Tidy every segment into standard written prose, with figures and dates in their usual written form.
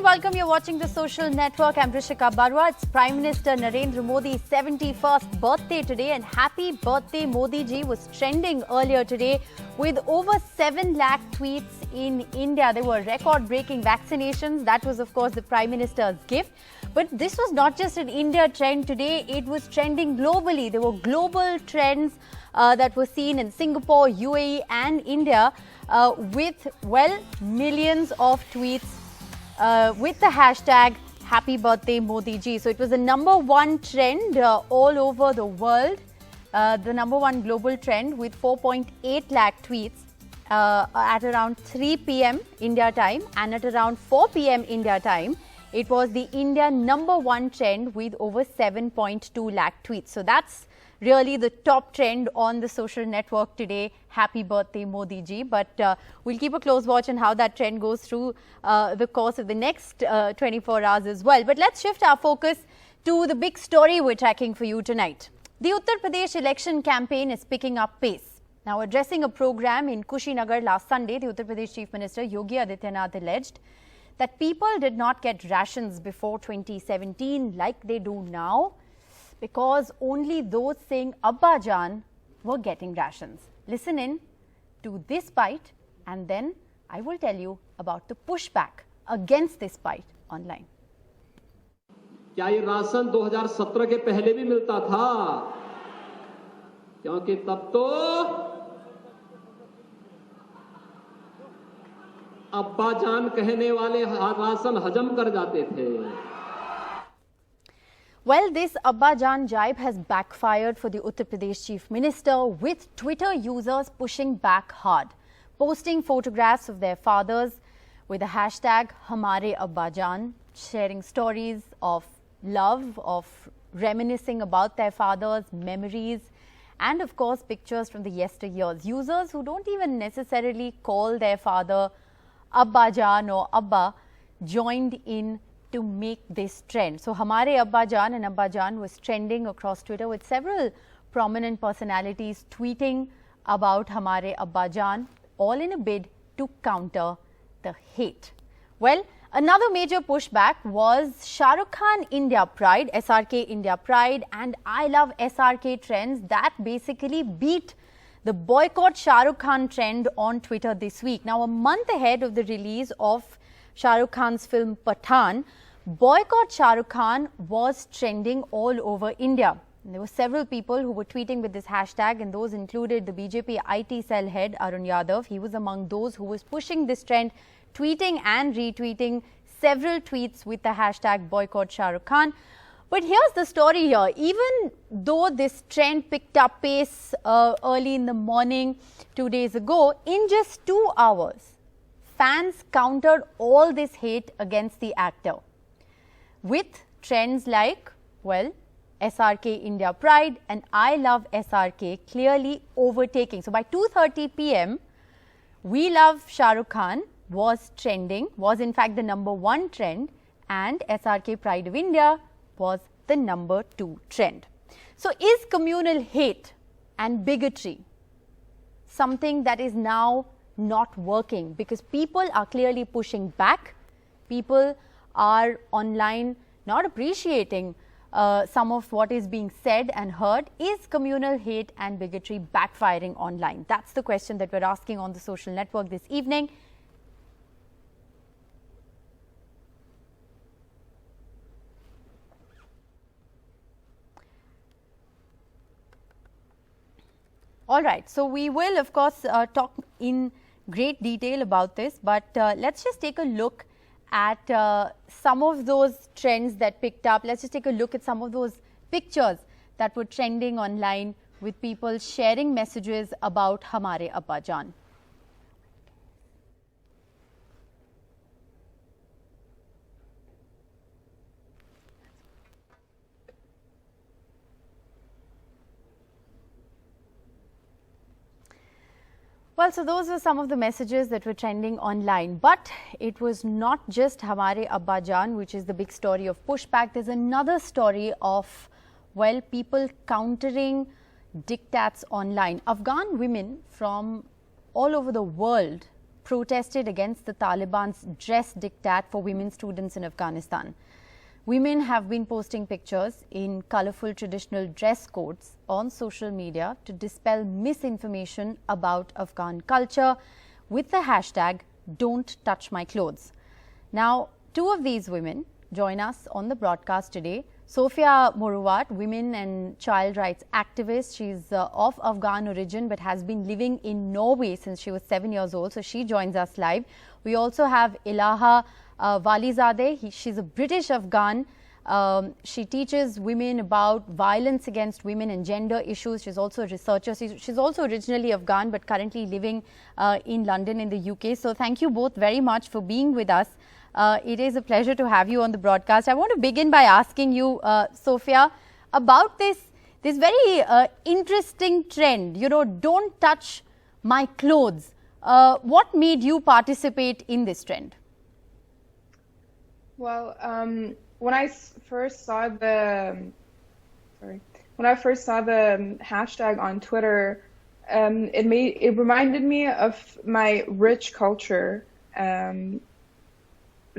welcome. You're watching The Social Network. I'm Rishika Barwa. It's Prime Minister Narendra Modi's 71st birthday today, and happy birthday Modi ji was trending earlier today with over 7 lakh tweets in India. There were record-breaking vaccinations. That was, of course, the Prime Minister's gift. But this was not just an India trend today. It was trending globally. There were global trends that were seen in Singapore, UAE and India with, well, millions of tweets with the hashtag Happy Birthday Modi Ji. So it was the #1 trend all over the world, the #1 global trend with 4.8 lakh tweets at around 3 p.m. India time, and at around 4 p.m. India time, it was the India #1 trend with over 7.2 lakh tweets. So that's really the top trend on the social network today. Happy birthday Modi ji. But we'll keep a close watch on how that trend goes through the course of the next 24 hours as well. But let's shift our focus to the big story we're tracking for you tonight. The Uttar Pradesh election campaign is picking up pace. Now, addressing a program in Kushinagar last Sunday, the Uttar Pradesh Chief Minister Yogi Adityanath alleged that people did not get rations before 2017 like they do now, because only those saying Abba Jaan were getting rations. Listen in to this bite, and then I will tell you about the pushback against this bite online. क्या ये ration 2017 के पहले भी मिलता था? क्योंकि तब तो अब्बा जान कहने वाले राशन हजम कर जाते थे. Well, this Abba Jaan jibe has backfired for the Uttar Pradesh Chief Minister, with Twitter users pushing back hard, posting photographs of their fathers with the hashtag Hamare Abba Jaan, sharing stories of love, of reminiscing about their fathers, memories, and of course pictures from the yesteryears. Users who don't even necessarily call their father Abba Jaan or Abba joined in to make this trend. So Hamare Abba Jaan and Abba Jaan was trending across Twitter, with several prominent personalities tweeting about Hamare Abba Jaan, all in a bid to counter the hate. Well, another major pushback was Shah Rukh Khan India Pride, SRK India Pride, and I Love SRK trends that basically beat the boycott Shah Rukh Khan trend on Twitter this week. Now, a month ahead of the release of Shah Rukh Khan's film Pathaan, boycott Shah Rukh Khan was trending all over India. And there were several people who were tweeting with this hashtag, and those included the BJP IT cell head Arun Yadav. He was among those who was pushing this trend, tweeting and retweeting several tweets with the hashtag boycott Shah Rukh Khan. But here's the story here. Even though this trend picked up pace early in the morning 2 days ago, in just 2 hours, fans countered all this hate against the actor with trends like, well, SRK India Pride and I Love SRK clearly overtaking. So by 2:30 p.m., We Love Shah Rukh Khan was trending, was in fact the #1 trend, and SRK Pride of India was the #2 trend. So is communal hate and bigotry something that is now not working? Because people are clearly pushing back. People are online not appreciating some of what is being said and heard. Is communal hate and bigotry backfiring online? That's the question that we're asking on the social network this evening. All right, so we will, of course, talk in great detail about this, but let's just take a look at some of those trends that picked up. Let's just take a look at some of those pictures that were trending online with people sharing messages about Hamare Abba Jaan. Well, so those were some of the messages that were trending online. But it was not just Hamare Abba Jaan, which is the big story of pushback. There's another story of, well, people countering diktats online. Afghan women from all over the world protested against the Taliban's dress diktat for women students in Afghanistan. Women have been posting pictures in colorful traditional dress codes on social media to dispel misinformation about Afghan culture with the hashtag "Don't Touch My Clothes." Now, two of these women join us on the broadcast today. Sofia Moruat, women and child rights activist. She's of Afghan origin but has been living in Norway since she was 7 years old. So she joins us live. We also have Ilaha Walizadeh. She's a British Afghan. She teaches women about violence against women and gender issues. She's also a researcher. She's also originally Afghan but currently living in London in the UK. So thank you both very much for being with us. It is a pleasure to have you on the broadcast. I want to begin by asking you, Sofia, about this very interesting trend, don't touch my clothes. What made you participate in this trend? Well, when I first saw the hashtag on Twitter, it reminded me of my rich culture.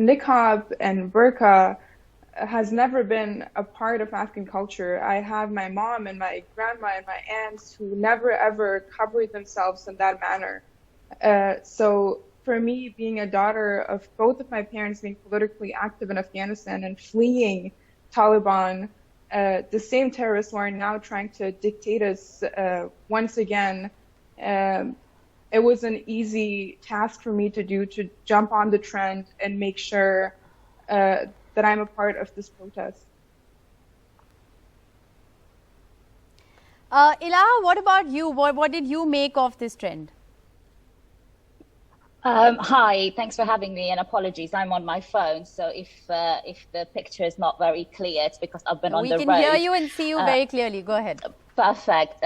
Niqab and burqa has never been a part of Afghan culture. I have my mom and my grandma and my aunts who never ever covered themselves in that manner. So for me, being a daughter of both of my parents being politically active in Afghanistan and fleeing Taliban, the same terrorists who are now trying to dictate us once again, it was an easy task for me to do, to jump on the trend and make sure that I'm a part of this protest. Ilaha, what about you? What did you make of this trend? Hi, thanks for having me, and apologies, I'm on my phone, so if the picture is not very clear, it's because I've been on the road. We can hear you and see you very clearly. Go ahead. Perfect.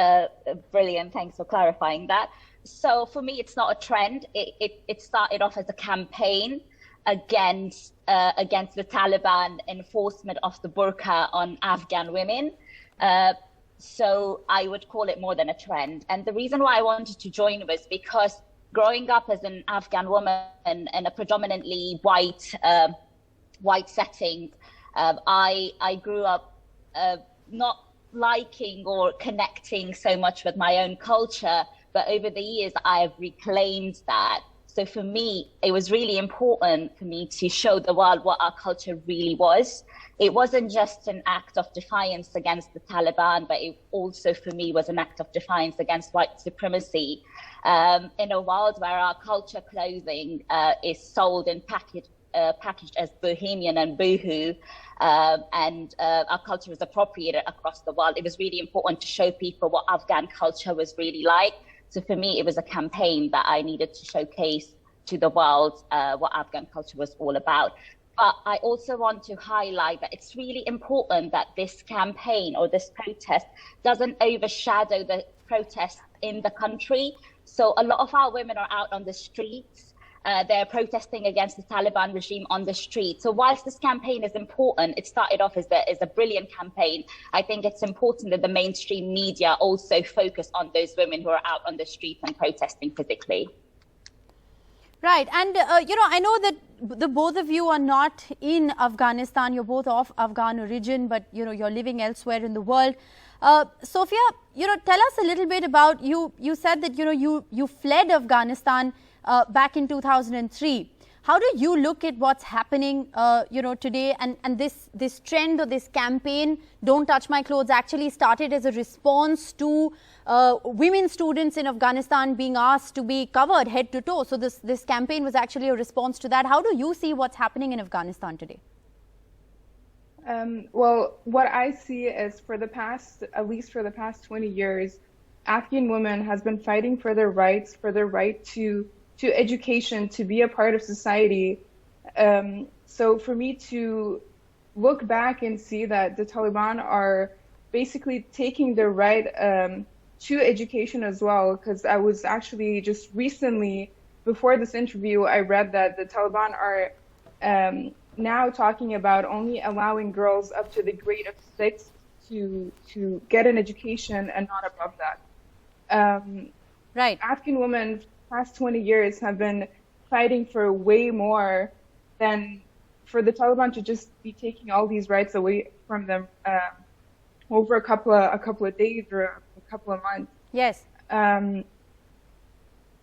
Brilliant. Thanks for clarifying that. So for me, it's not a trend. It started off as a campaign against the Taliban enforcement of the burqa on Afghan women. So I would call it more than a trend. And the reason why I wanted to join was because growing up as an Afghan woman in a predominantly white setting, I grew up not liking or connecting so much with my own culture, but over the years I have reclaimed that. So for me, it was really important for me to show the world what our culture really was. It wasn't just an act of defiance against the Taliban, but it also for me was an act of defiance against white supremacy. In a world where our culture clothing is sold and packaged as bohemian and boohoo, and our culture is appropriated across the world, it was really important to show people what Afghan culture was really like. So for me, it was a campaign that I needed to showcase to the world what Afghan culture was all about. But I also want to highlight that it's really important that this campaign or this protest doesn't overshadow the protests in the country. So a lot of our women are out on the streets. They're protesting against the Taliban regime on the street. So whilst this campaign is important, it started off as a brilliant campaign. I think it's important that the mainstream media also focus on those women who are out on the streets and protesting physically. Right. And, I know that the both of you are not in Afghanistan. You're both of Afghan origin, but, you're living elsewhere in the world. Sofia, tell us a little bit about you. You said that, you fled Afghanistan back in 2003. How do you look at what's happening, today? And this trend or this campaign, "Don't Touch My Clothes," actually started as a response to women students in Afghanistan being asked to be covered head to toe. So this campaign was actually a response to that. How do you see what's happening in Afghanistan today? Well, what I see is at least for the past 20 years, Afghan women has been fighting for their rights, for their right to education, to be a part of society. So for me to look back and see that the Taliban are basically taking their right to education as well, because I was actually just recently, before this interview, I read that the Taliban are now talking about only allowing girls up to the grade of 6 to get an education and not above that. Right. Afghan women past 20 years have been fighting for way more than for the Taliban to just be taking all these rights away from them over a couple of days or a couple of months. Yes.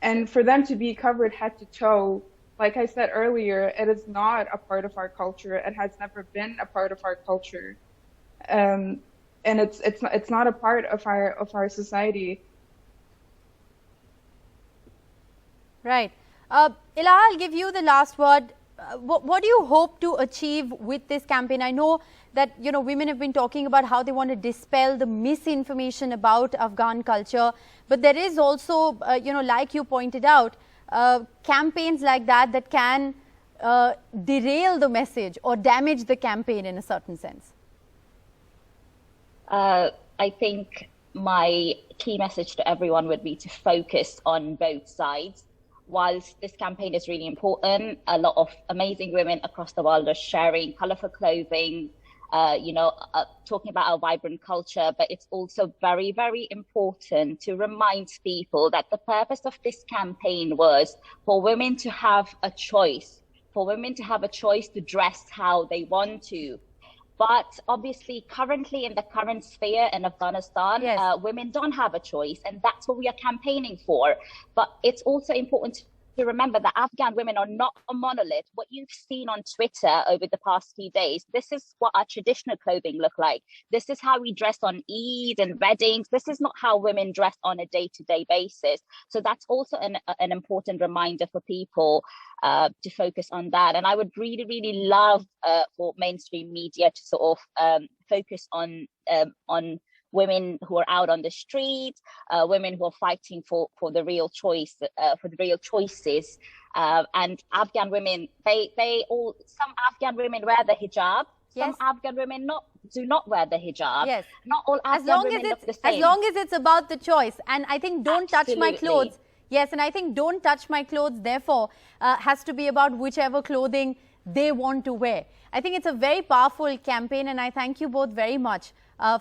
And for them to be covered head to toe, like I said earlier, it is not a part of our culture. It has never been a part of our culture, and it's not a part of our society. Right. Ilah, I'll give you the last word. What do you hope to achieve with this campaign? I know that, you know, women have been talking about how they want to dispel the misinformation about Afghan culture. But there is also, you know, like you pointed out, campaigns like that can derail the message or damage the campaign in a certain sense. I think my key message to everyone would be to focus on both sides. Whilst this campaign is really important, a lot of amazing women across the world are sharing colorful clothing, talking about our vibrant culture, but it's also very, very important to remind people that the purpose of this campaign was for women to have a choice, to dress how they want to. But obviously, currently in the current sphere in Afghanistan, yes, women don't have a choice, and that's what we are campaigning for. But it's also important to remember that Afghan women are not a monolith. What you've seen on Twitter over the past few days, this is what our traditional clothing look like. This is how we dress on Eid and weddings. This is not how women dress on a day-to-day basis. So that's also an important reminder for people to focus on that. And I would really, really love for mainstream media to sort of focus on women who are out on the street, women who are fighting for the real choice, for the real choices. And Afghan women, some Afghan women wear the hijab. Yes. Some Afghan women do not wear the hijab. Yes. Not all Afghan women look the same. As long as it's about the choice. And I think don't touch my clothes. Yes, and I think don't touch my clothes, therefore, has to be about whichever clothing they want to wear. I think it's a very powerful campaign, and I thank you both very much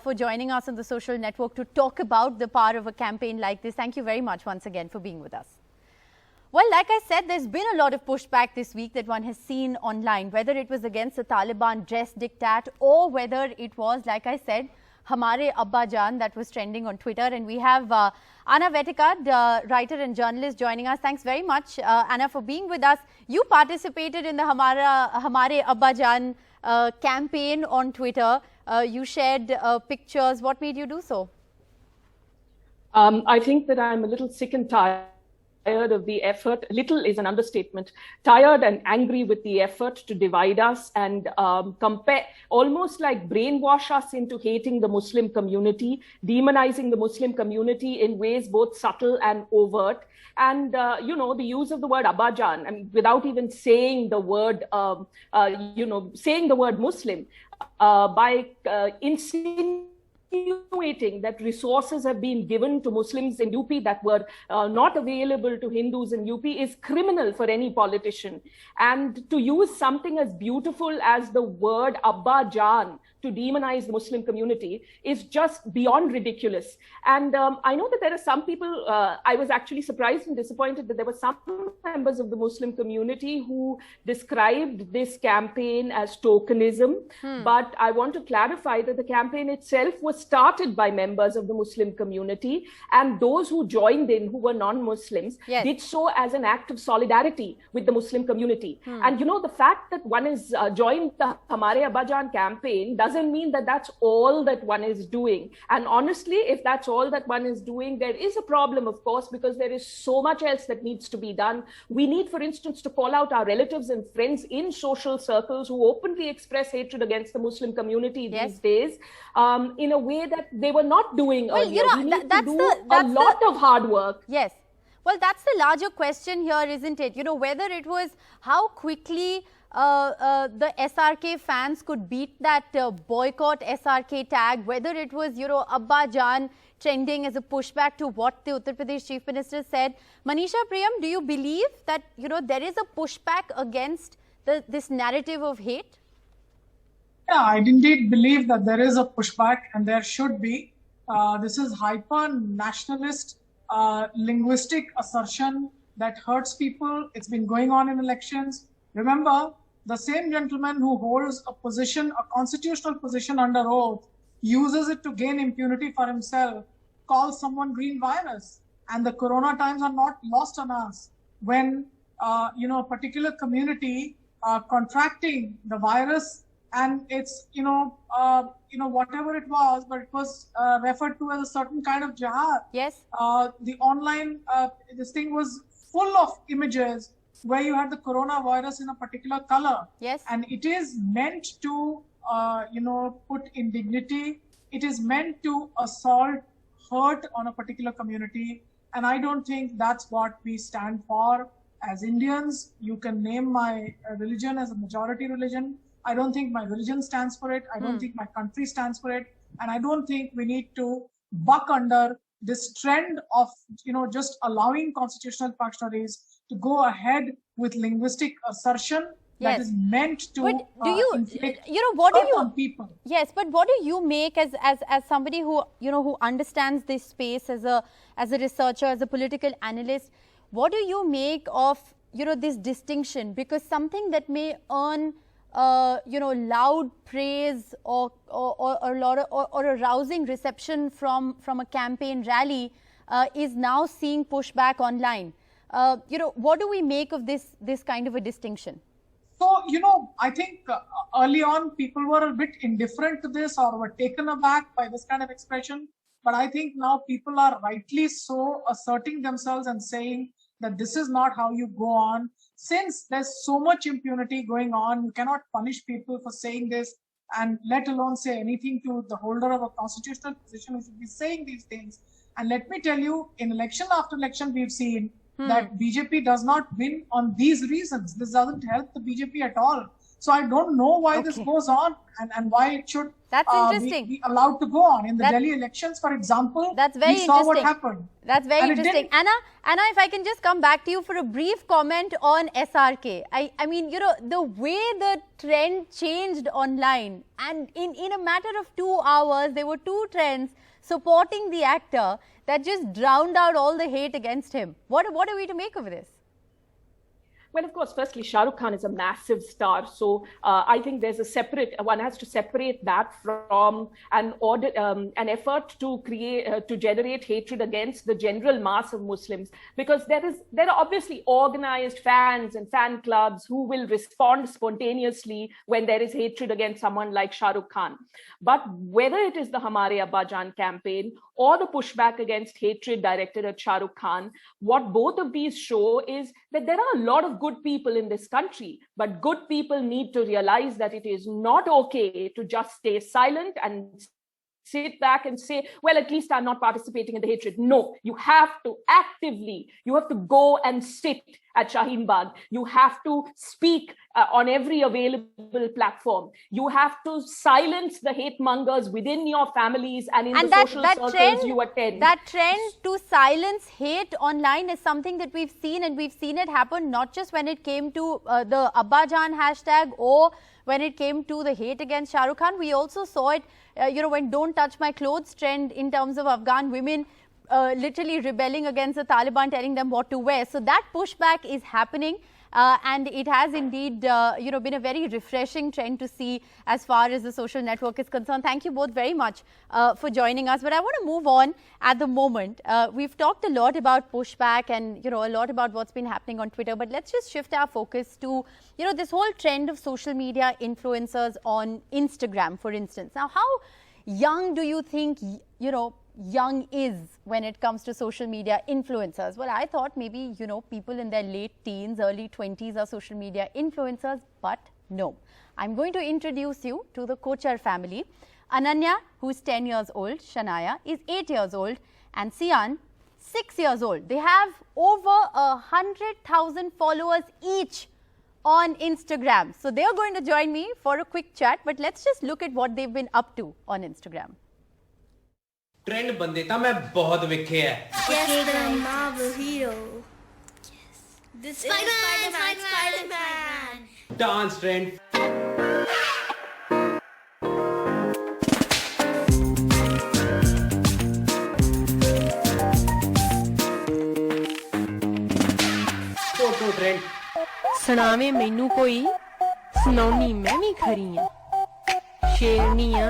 for joining us on the social network to talk about the power of a campaign like this. Thank you very much once again for being with us. Well, like I said, there's been a lot of pushback this week that one has seen online, whether it was against the Taliban dress diktat or whether it was, like I said, Hamare Abba Jaan that was trending on Twitter. And we have Anna Vetikad, writer and journalist, joining us. Thanks very much, Anna, for being with us. You participated in the Hamare Abba Jaan campaign on Twitter. You shared pictures. What made you do so? I think that I'm a little sick and tired of the effort. Little is an understatement. Tired and angry with the effort to divide us and compare, almost like brainwash us into hating the Muslim community, demonizing the Muslim community in ways both subtle and overt. And, the use of the word Abba Jaan, I mean, without even saying the word, saying the word Muslim, by insinuating that resources have been given to Muslims in UP that were not available to Hindus in UP is criminal for any politician. And to use something as beautiful as the word Abba Jaan to demonize the Muslim community is just beyond ridiculous. And I know that there are some people, I was actually surprised and disappointed that there were some members of the Muslim community who described this campaign as tokenism. But I want to clarify that the campaign itself was started by members of the Muslim community, and those who joined in, who were non-Muslims, yes, did so as an act of solidarity with the Muslim community. And the fact that one is joined the Hamare Abba Jaan campaign doesn't mean that that's all that one is doing. And honestly, if that's all that one is doing, there is a problem, of course, because there is so much else that needs to be done. We need, for instance, to call out our relatives and friends in social circles who openly express hatred against the Muslim community these days, in a way that they were not doing earlier. We need to do a lot of hard work. Yes. Well, that's the larger question here, isn't it? Whether it was how quickly the SRK fans could beat that boycott SRK tag, whether it was, Abba Jaan trending as a pushback to what the Uttar Pradesh Chief Minister said. Manisha Priyam, do you believe that, there is a pushback against this narrative of hate? Yeah, I indeed believe that there is a pushback, and there should be. This is hyper-nationalist linguistic assertion that hurts people. It's been going on in elections. Remember, the same gentleman who holds a position, a constitutional position under oath, uses it to gain impunity for himself, calls someone green virus. And the corona times are not lost on us. When, a particular community contracting the virus, and it's, whatever it was, but it was referred to as a certain kind of jihad. Yes. The online, this thing was full of images where you had the coronavirus in a particular color. Yes. And it is meant to, put indignity. It is meant to assault, hurt on a particular community. And I don't think that's what we stand for as Indians. You can name my religion as a majority religion. I don't think my religion stands for it. I don't think my country stands for it. And I don't think we need to buck under this trend of, just allowing constitutional functionaries to go ahead with linguistic assertion that is meant to inflict hurt on people. Yes, but what do you make as somebody who who understands this space as a researcher, as a political analyst? What do you make of this distinction? Because something that may earn loud praise or a rousing reception from a campaign rally is now seeing pushback online. What do we make of this kind of a distinction? So, I think early on people were a bit indifferent to this or were taken aback by this kind of expression. But I think now people are rightly so asserting themselves and saying that this is not how you go on. Since there's so much impunity going on, you cannot punish people for saying this, and let alone say anything to the holder of a constitutional position who should be saying these things. And let me tell you, in election after election, we've seen that BJP does not win on these reasons. This doesn't help the BJP at all. So I don't know why this goes on and why it should be allowed to go on. In the Delhi elections, for example, we saw what happened. That's very interesting. Anna, if I can just come back to you for a brief comment on SRK. I mean, the way the trend changed online, and in a matter of 2 hours, there were 2 trends supporting the actor that just drowned out all the hate against him. What are we to make of this? Well, of course, firstly, Shah Rukh Khan is a massive star. So I think there's one has to separate that from an effort to generate hatred against the general mass of Muslims, because there are obviously organized fans and fan clubs who will respond spontaneously when there is hatred against someone like Shah Rukh Khan. But whether it is the Hamare Abba Jaan campaign or the pushback against hatred directed at Shah Rukh Khan, what both of these show is that there are a lot of good people in this country, but good people need to realize that it is not okay to just stay silent and sit back and say, well, at least I'm not participating in the hatred. No, you have to go and sit at Shaheen Bagh. You have to speak on every available platform. You have to silence the hate mongers within your families and in the social circles you attend. That trend to silence hate online is something that we've seen, and we've seen it happen not just when it came to the Abba Jaan hashtag or when it came to the hate against Shah Rukh Khan. We also saw it, when Don't Touch My Clothes trend in terms of Afghan women literally rebelling against the Taliban, telling them what to wear. So that pushback is happening. And it has indeed, been a very refreshing trend to see as far as the social network is concerned. Thank you both very much for joining us. But I want to move on at the moment. We've talked a lot about pushback and, a lot about what's been happening on Twitter. But let's just shift our focus to, this whole trend of social media influencers on Instagram, for instance. Now, how young do you think, young is when it comes to social media influencers? Well, I thought maybe, people in their late teens, early 20s are social media influencers, but no. I'm going to introduce you to the Kochar family. Ananya, who's 10 years old, Shania is 8 years old, and Sian, 6 years old. They have over 100,000 followers each on Instagram. So they're going to join me for a quick chat, but let's just look at what they've been up to on Instagram. Trend बंदे था मैं बहुत विखे है Marvel hero. Yes. This is Spider-Man. Dance trend सुनावे मैनू कोई सुनौनी मैं भी खरी हां शेरनी हां.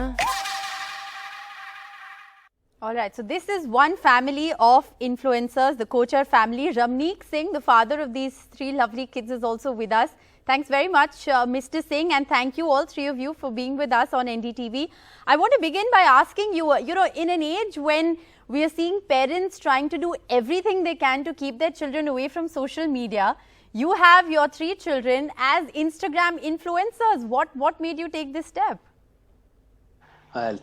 All right, so this is one family of influencers, the Kochar family. Ramneek Singh, the father of these 3 lovely kids, is also with us. Thanks very much, Mr. Singh, and thank you all 3 of you for being with us on NDTV. I want to begin by asking you, in an age when we are seeing parents trying to do everything they can to keep their children away from social media, you have your 3 children as Instagram influencers. What made you take this step?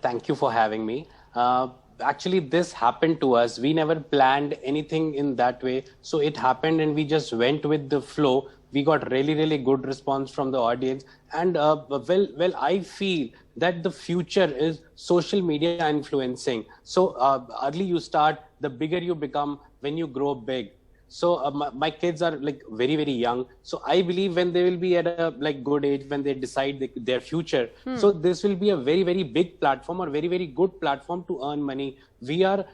Thank you for having me. Actually, this happened to us. We never planned anything in that way. So it happened and we just went with the flow. We got really, really good response from the audience. And well, I feel that the future is social media influencing. So early you start, the bigger you become when you grow big. So my kids are like very, very young. So I believe when they will be at a like good age, when they decide their future. So this will be a very, very big platform or very, very good platform to earn money. We are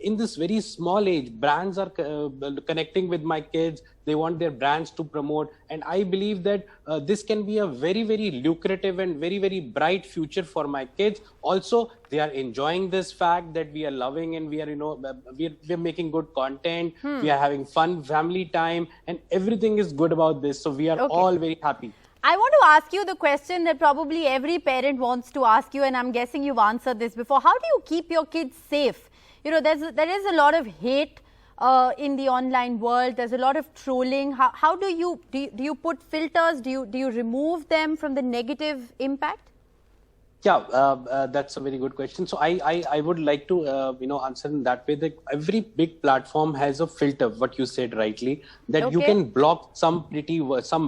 in this very small age, brands are connecting with my kids. They want their brands to promote. And I believe that this can be a very, very lucrative and very, very bright future for my kids. Also, they are enjoying this fact that we are loving and we are, we're making good content. We are having fun family time and everything is good about this. So we are all very happy. I want to ask you the question that probably every parent wants to ask you, and I'm guessing you've answered this before. How do you keep your kids safe? There is a lot of hate in the online world. There's a lot of trolling. How do you put filters? Do you remove them from the negative impact? Yeah, that's a very good question. So I would like to answer in that way that every big platform has a filter, what you said rightly, that you can block some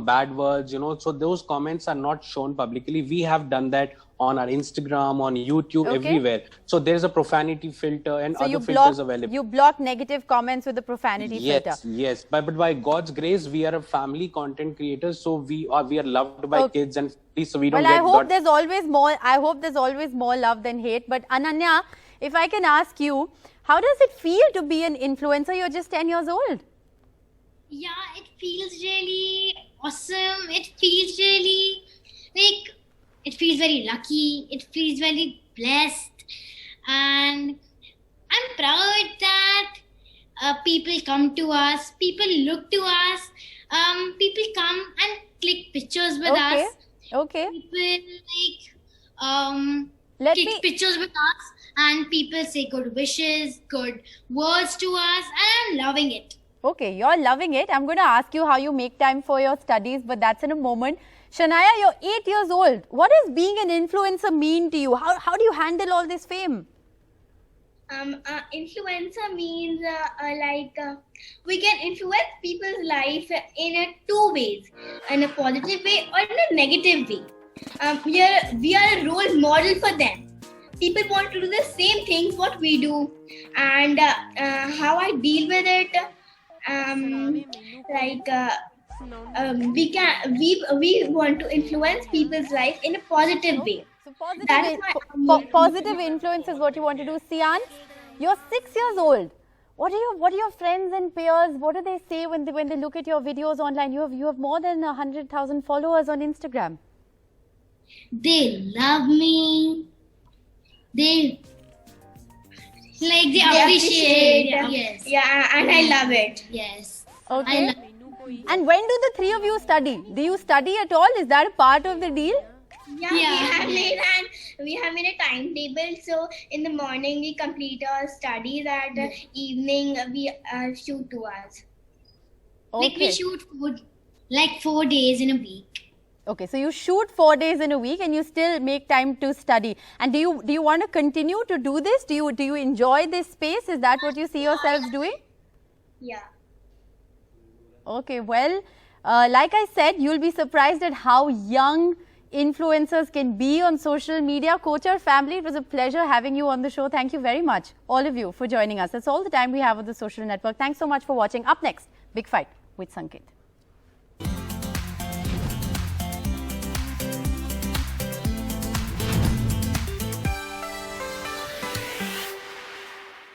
bad words, so those comments are not shown publicly. We have done that on our Instagram, on YouTube, everywhere. So there's a profanity filter and other filters available. You block negative comments with the profanity filter. Yes. But by God's grace, we are a family content creators, so we are loved by kids and so we don't I hope there's always more. I hope there's always more love than hate. But Ananya, if I can ask you, how does it feel to be an influencer? You're just 10 years old. Yeah, it feels really awesome. It feels really like. It feels very lucky, it feels very blessed, and I'm proud that people come to us, people look to us, people come and click pictures with us. People click pictures with us and people say good wishes, good words to us, and I'm loving it. Okay, you're loving it. I'm going to ask you how you make time for your studies, but that's in a moment. Shania, you're 8 years old. What does being an influencer mean to you? How do you handle all this fame? Influencer means we can influence people's life in 2 ways, in a positive way or in a negative way. We are a role model for them. People want to do the same things what we do, and how I deal with it. We want to influence people's life in a positive way. So positive influence is what you want to do. Sian, you're 6 years old. What are your friends and peers? What do they say when they look at your videos online? You have more than 100,000 followers on Instagram. They love me. They appreciate. Yes. Yeah, and I love it. Yes. Okay. And when do the 3 of you study? Do you study at all? Is that a part of the deal? Yeah. We have made a timetable. So in the morning we complete our studies. At the evening we shoot 2 hours. Okay. We shoot 4 days in a week. Okay, so you shoot 4 days in a week and you still make time to study. And do you want to continue to do this? Do you enjoy this space? Is that what you see yourselves doing? Yeah. Okay, well, like I said, you'll be surprised at how young influencers can be on social media. Kochar family, it was a pleasure having you on the show. Thank you very much, all of you, for joining us. That's all the time we have on the social network. Thanks so much for watching. Up next, Big Fight with Sanket.